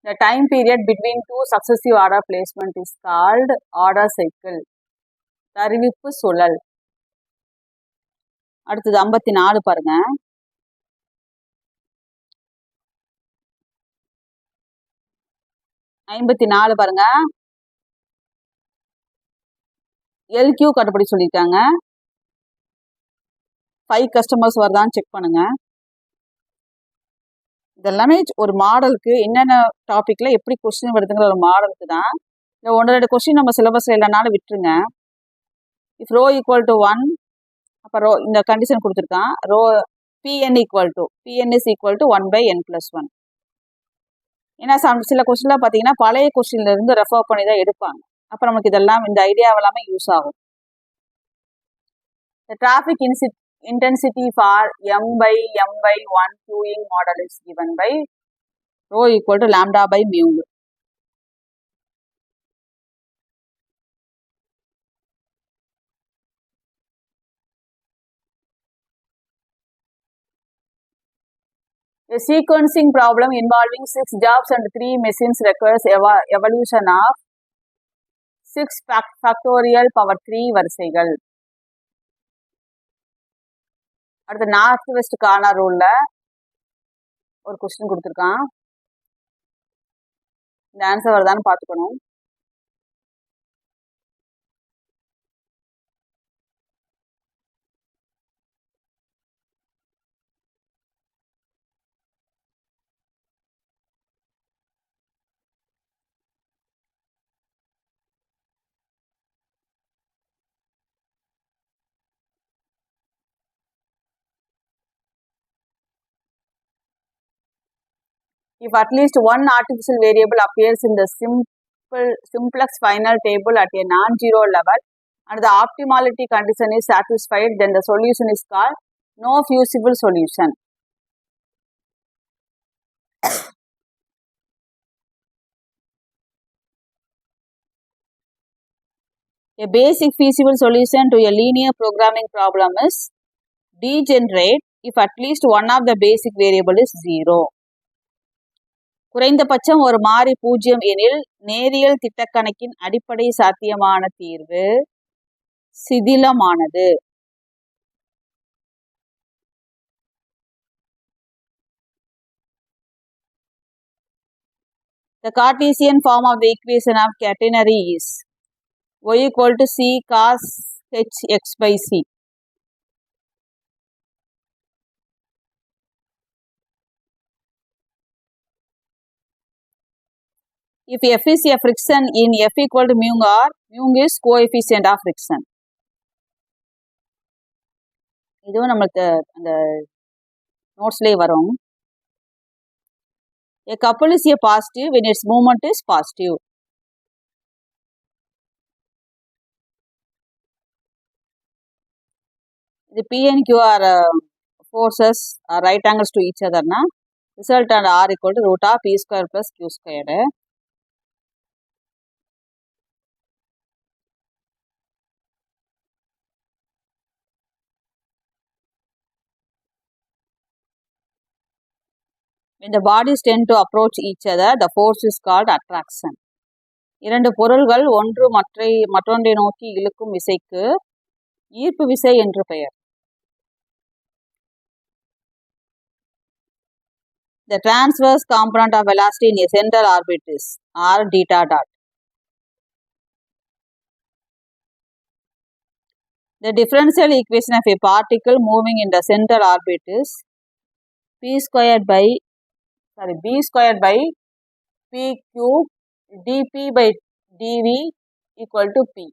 The time period between two successive order placement is called order cycle. தருவிப்பு சுழல். அடுத்தது 54 பாருங்க. பாருங்க. LQ கட்டுப்படி சொல்லியிருக்காங்க. 5 கஸ்டமர்ஸ் வருதான்னு செக் பண்ணுங்க. இதெல்லாமே ஒரு மாடலுக்கு என்னென்ன டாபிக்ல எப்படி கொஸ்டின் வருதுங்கிற ஒரு மாடலுக்கு தான். இந்த 1-2 கொஸ்டின் நம்ம சிலபஸ்ல இல்லைனாலும் விட்டுருங்க. இஃப் ரோ ஈக்குவல் டு 1, அப்போ ரோ இந்த கண்டிஷன் கொடுத்துருக்கான். Rho p n is equal to 1/n+1. ஏன்னா சில கொஸ்டின்லாம் பார்த்தீங்கன்னா பழைய கொஸ்டின்ல இருந்து ரெஃபர் பண்ணி தான் எடுப்பாங்க. அப்போ நமக்கு இதெல்லாம் இந்த ஐடியாவெல்லாமே யூஸ் ஆகும். The traffic intensity for m/m/1 queuing model is given by rho equal to lambda by mu. A sequencing problem involving 6 jobs and 3 machines requires evolution of 6 factorial power 3 வரிசைகள். அடுத்து நார்த் வெஸ்ட் கார்னர் ரூல்ல ஒரு question கொடுத்துருக்கான். இந்த answer வருதான்னு பார்த்துக்கணும். If at least one artificial variable appears in the simplex final table at a non-zero level and the optimality condition is satisfied, then the solution is called no feasible solution. A basic feasible solution to a linear programming problem is degenerate if at least one of the basic variable is 0. குறைந்தபட்சம் ஒரு மாறி 0 எனில் நேரியல் திட்டக்கணக்கின் அடிப்படை சாத்தியமான தீர்வு சிதிலமானது. The Cartesian form of the equation of catenary is y equal to c cos h x by c. If F is a friction in F equal to mu or mu is coefficient of friction. இதுவும் நம்மளுக்கு அந்த நோட்ஸ்லேயே வரும். A couple is a positive when its movement is positive. The P and Q are forces are right angles to each other. Na? Result and R equal to root of P square plus Q squared. When the bodies tend to approach each other, the force is called attraction. இரண்டு பொருள்கள் மற்றொன்றை நோக்கி இழுக்கும் விசைக்கு ஈர்ப்பு விசை என்று பெயர். The transverse component of velocity in a central orbit is r theta dot. The differential equation of a particle moving in the central orbit is b squared by p cube dp by dv equal to p.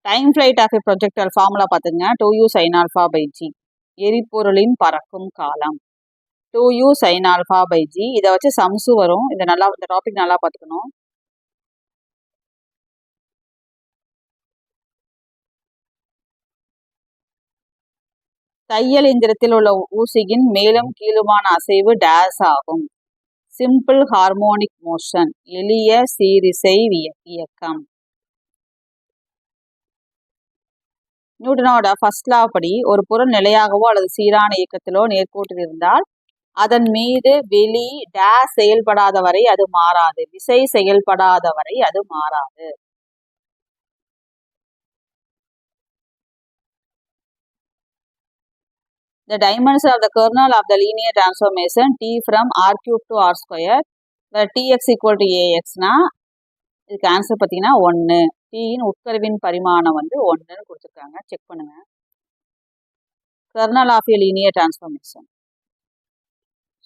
Time flight of a projectile formula பார்த்தீங்கன்னா 2u sin alpha by g. எரிபொருளின் பறக்கும் காலம் 2u sin alpha by g. இதை வச்சு sums வரும். இந்த topic நல்லா பார்த்துக்கணும். தையல் இயந்திரத்தில் உள்ள ஊசியின் மேலும் கீழுமான அசைவு டேஸ் ஆகும். சிம்பிள் ஹார்மோனிக் மோஷன், எளிய சீரிசை இயக்கம். நியூட்டனோட ஃபர்ஸ்ட் லா படி ஒரு பொருள் நிலையாகவோ அல்லது சீரான இயக்கத்திலோ நேர்கோட்டில் இருந்தால் அதன் மீது வெளி டேஸ் செயல்படாத வரை அது மாறாது. விசை செயல்படாத வரை அது மாறாது. The dimension of the kernel of the linear transformation t from r cube to r square where tx equal to ax னா இதுக்கு ஆன்சர் பார்த்தீங்கன்னா 1. டீயின் உட்கருவின் பரிமாணம் வந்து 1ன்னு கொடுத்துருக்காங்க. செக் பண்ணுங்க. Kernel of a linear transformation.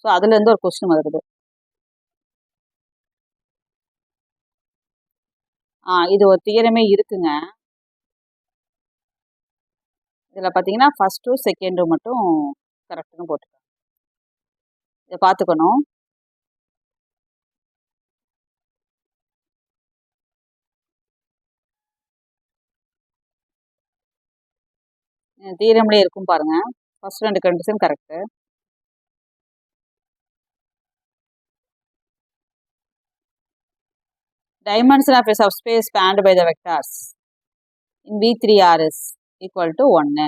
So அதுலேருந்து ஒரு கொஸ்டின் வருது. இது ஒரு தியரமே இருக்குங்க. இதில் பார்த்தீங்கன்னா ஃபர்ஸ்ட்டும் செகண்டும் மட்டும் கரெக்டுன்னு போட்டுருக்காங்க. இதை பார்த்துக்கணும். தியரம்லேயே இருக்கும் பாருங்க. First 2 condition correct. Dimension of a subspace spanned by the vectors in V3R is equal to 1.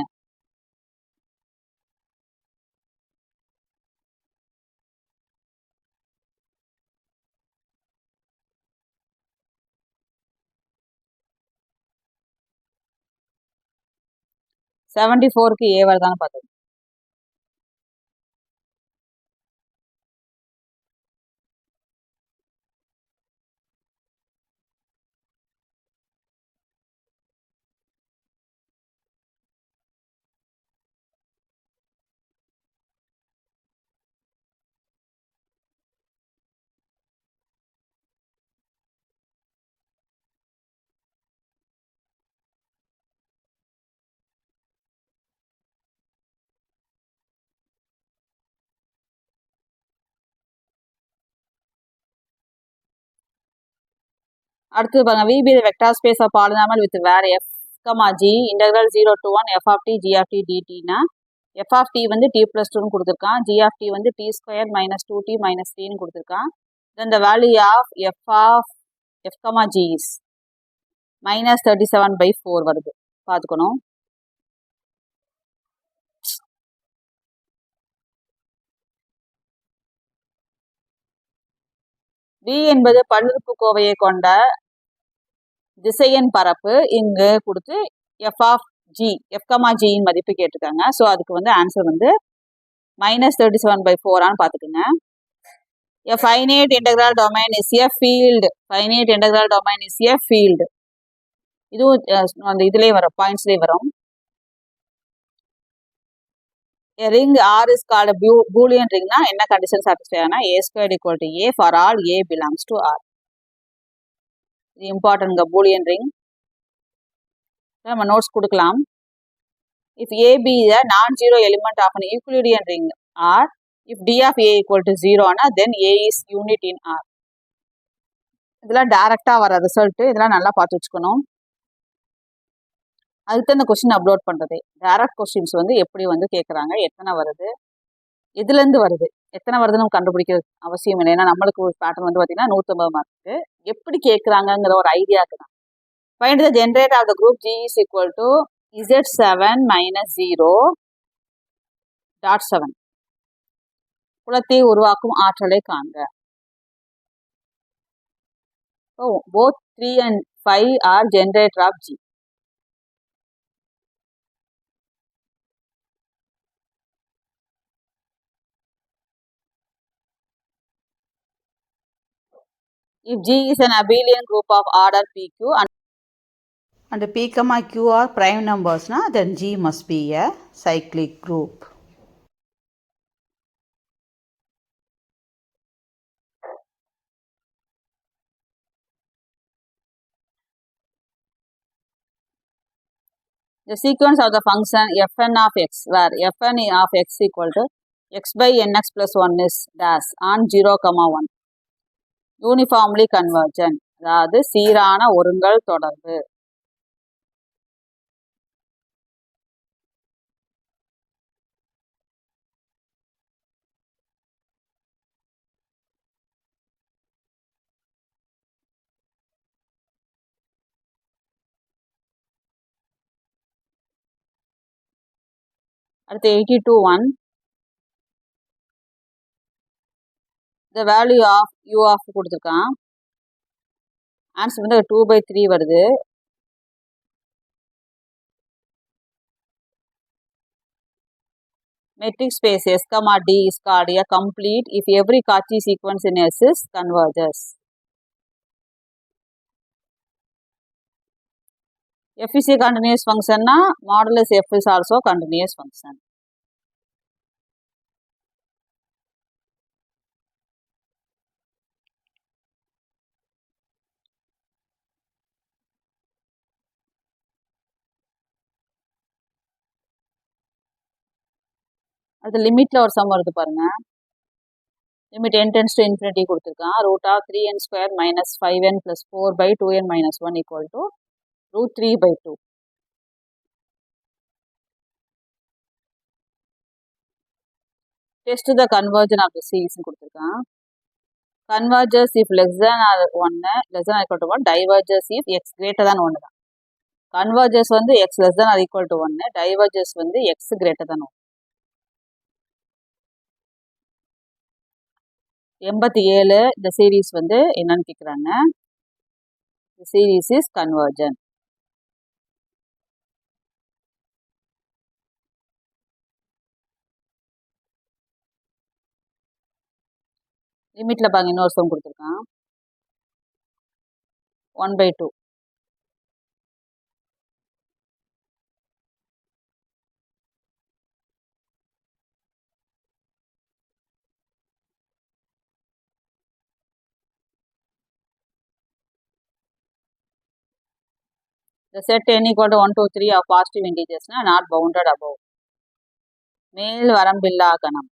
க்கு ஏ வருதான்னு பார்த்தோம். அடுத்து பாருங்க, V be the vector space of polynomial with where f, g integral 0 to 1 f of t g of t dt னா f of t வந்து t plus 2ன்னு கொடுத்துருக்கான். g of t வந்து t square minus 2t minus 3ன்னு கொடுத்துருக்கான். then the value of f, g is minus 37/4 வருது. பார்த்துக்கணும். V என்பது பல்லுறுப்புக்கோவையை கொண்ட திசையன் பரப்பு இங்கு கொடுத்து f of g, f, மதிப்பு கேட்டிருக்காங்க. ஸோ அதுக்கு வந்து ஆன்சர் வந்து minus 37/4 பார்த்துக்குங்க. A finite integral domain is a field. Finite integral domain is a field. இதுவும் அந்த இதுலேயே வரும், பாயிண்ட்ஸ்லேயே வரும். A ring R is called a Boolean ring னா என்ன கண்டிஷன் சாட்டிஸ்ஃபை ஆனா a squared equal to a for all a belongs to R. இது இம்பார்ட்டன்ட்ங்க Boolean ring. நம்ம நோட்ஸ் கொடுக்கலாம். If a be the non-zero element of an Euclidean ring R, if d of a equal to 0 ஆனா then a is unit in R. இதெல்லாம் டைரக்டா வர result. இதெல்லாம் நல்லா பார்த்து வச்சுக்கணும். அதுக்கு இந்த கொஸ்டின் அப்லோட் பண்ணுறது. டைரக்ட் கொஸ்டின்ஸ் வந்து எப்படி வந்து கேட்குறாங்க, எத்தனை வருது, எதுலேருந்து வருது, எத்தனை வருதுன்னு நம்ம கண்டுபிடிக்க அவசியம் இல்லை. ஏன்னா நம்மளுக்கு ஒரு பேட்டர்ன் வந்து பார்த்தீங்கன்னா 150 மார்க்கு. எப்படி கேட்குறாங்கங்கிற ஒரு ஐடியாவுக்கு தான். Find the generator of the group G is equal to Z7 minus 0.7. புலத்தை உருவாக்கும் ஆற்றலை காண்க. Both 3 and 5 are generator of G. If G is an abelian group of order PQ and P, Q are prime numbers, then G must be a cyclic group. The sequence of the function fn of x, where fn of x equal to x by nx plus 1 is dash on 0, 1. Uniformly convergent, அதாவது சீரான ஒருங்கல் தொடர்பு. அடுத்து 82(1). the value of u of கொடுத்துருக்கான். Answer வந்து 2/3 வருது. metric space S, D is called a complete if every Cauchy sequence in S is converges. F is a continuous function na modulus F is also continuous function. அது லிமிட்ல ஒரு some வருது பாருங்க. Limit n tends to infinity கொடுத்துருக்கான். root of 3n square minus 5n plus 4/2n minus 1 equal to root 3/2. Test the conversion of the series கொடுத்துருக்கான். Converges if less than or 1, less than or equal to 1, diverges if x greater than 1 தான். Converges வந்து x less than or equal to 1, diverges வந்து x greater than 1. 87 இந்த series வந்து என்னன்னு கேட்குறாங்க. The series is convergent. லிமிட்ல பாருங்க இன்னொரு some கொடுத்துருக்கான். 1/2. The set n equal to 1, 2, 3 of positive integers not bounded above. மேல் வரம்பில்லா கணம்.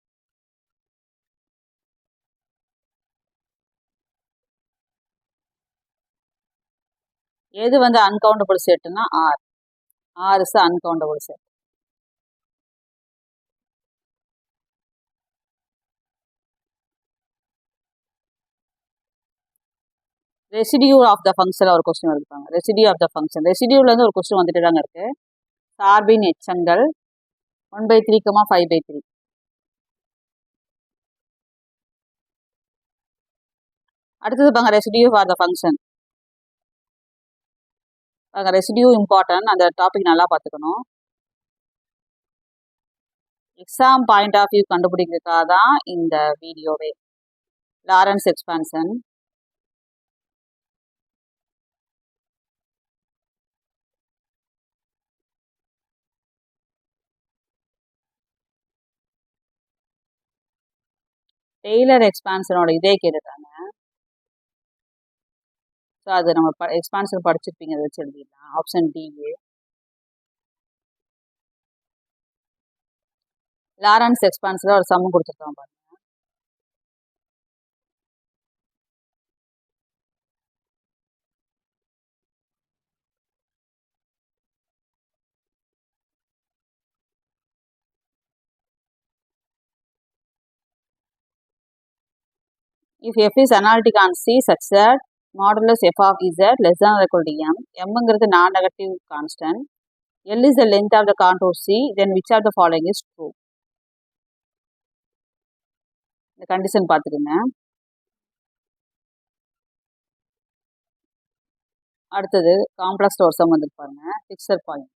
எது வந்து அன்கவுண்டபிள் செட்னா R. R is uncountable set. Residue of the function ஒரு கொஸ்டின் எடுப்பாங்க. ரெசிடியூ ஆஃப் த ஃபங்க்ஷன் ரெசிடியூலேருந்து ஒரு கொஸ்டின் வந்துட்டு தாங்க இருக்கு. சார்பின் எச்சங்கள் 1/3, 5/3. அடுத்தது பாங்க ரெசிடியூ ஃபார் த ஃபங்க்ஷன். பாங்க ரெசிடியூ இம்பார்ட்டன்ட், அந்த டாபிக் நல்லா பார்த்துக்கணும். எக்ஸாம் பாயிண்ட் ஆஃப் வியூ கண்டுபிடிக்கிறதுக்காக தான் இந்த வீடியோவே. Lawrence expansion. டெய்லர் எக்ஸ்பான்ஷனோட இதே கேட்டுட்டாங்க. ஸோ அது நம்ம எக்ஸ்பான்ஷன் படிச்சிருப்பீங்க, அதை வச்சு எழுதிடலாம். Option D. லாரன்ஸ் எக்ஸ்பான்ஷனில் ஒரு சம் கொடுத்துருக்காங்க பாருங்க. If f is analytic on C such that modulus f of z less than or equal to m, mங்கிறது non-negative constant, L is the length of the contour C, then which of the following is true? இந்த condition பார்த்துக்குங்க. அடுத்தது complex ஒரு some வந்து பாருங்க. Fixed point,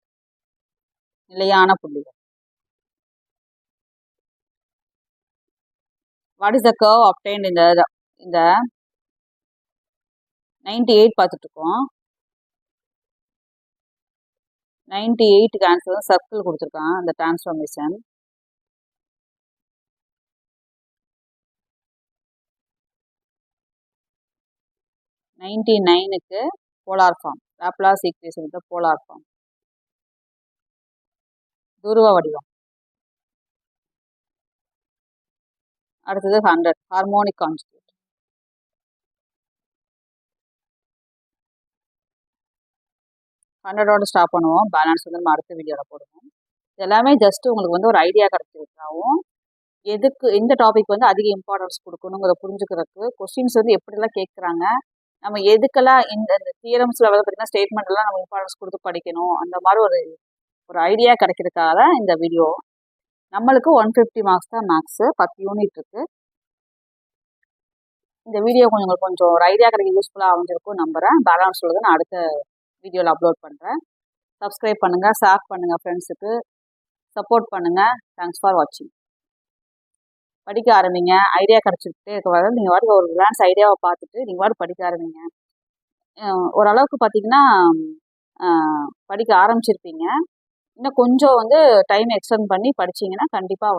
நிலையான புள்ளிகள். What is the curve obtained in the 98 பார்த்துட்டு இருக்கோம். 98க்கு ஆன்சர் சர்க்கிள் கொடுத்துருக்கான். அந்த டிரான்ஸ்ஃபார்மேஷன் 99க்கு polar form, Laplace equation with polar form, துருவ வடிவம். அடுத்தது 100 ஹார்மோனிக் கான்ஜுகேட். ஹண்ட்ரடோட ஸ்டாப் பண்ணுவோம். பேலன்ஸ் வந்து நம்ம அடுத்த வீடியோவில் போடுவோம். இது எல்லாமே ஜஸ்ட் உங்களுக்கு வந்து ஒரு ஐடியா கிடைச்சிருக்காவும், எதுக்கு எந்த டாபிக் வந்து அதிக இம்பார்ட்டன்ஸ் கொடுக்கணுங்கிறத புரிஞ்சுக்கிறதுக்கு, கொஸ்டின்ஸ் வந்து எப்படிலாம் கேட்குறாங்க, நம்ம எதுக்கெல்லாம் இந்த தியரம்ஸில் வந்து பார்த்தீங்கன்னா ஸ்டேட்மெண்ட்லாம் நம்ம இம்பார்ட்டன்ஸ் கொடுத்து படிக்கணும், அந்த மாதிரி ஒரு ஐடியா கிடைக்கிறதுக்காக தான் இந்த வீடியோ. நம்மளுக்கு 150 மார்க்ஸ் தான் மேக்ஸு, 10 யூனிட் இருக்குது. இந்த வீடியோ கொஞ்சம் ஒரு ஐடியா கிடைக்க யூஸ்ஃபுல்லாக அமைஞ்சிருக்கும் நம்புகிறேன். பேலன்ஸ் உள்ளது நான் அடுத்த வீடியோவில் அப்லோட் பண்ணுறேன். சப்ஸ்கிரைப் பண்ணுங்கள், ஷேர் பண்ணுங்கள், ஃப்ரெண்ட்ஸுக்கு சப்போர்ட் பண்ணுங்கள். தேங்க்ஸ் ஃபார் வாட்சிங். படிக்க ஆரம்பிங்க. ஐடியா கிடச்சிக்கிட்டே இருக்க வர நீங்கள் வாட்டி ஒரு கிளான்ஸ் ஐடியாவை பார்த்துட்டு நீங்கள் வாட்டி படிக்க ஆரம்பிங்க. ஓரளவுக்கு பார்த்தீங்கன்னா படிக்க ஆரம்பிச்சிருப்பீங்க. இன்னும் கொஞ்சம் டைம் எக்ஸ்டெண்ட் பண்ணி படிச்சிங்கன்னா கண்டிப்பாக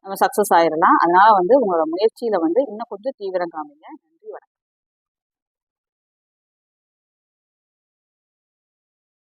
நம்ம சக்ஸஸ் ஆயிடலாம். அதனால் உங்களோட முயற்சியில் இன்னும் கொஞ்சம் தீவிரம் காமிங்க.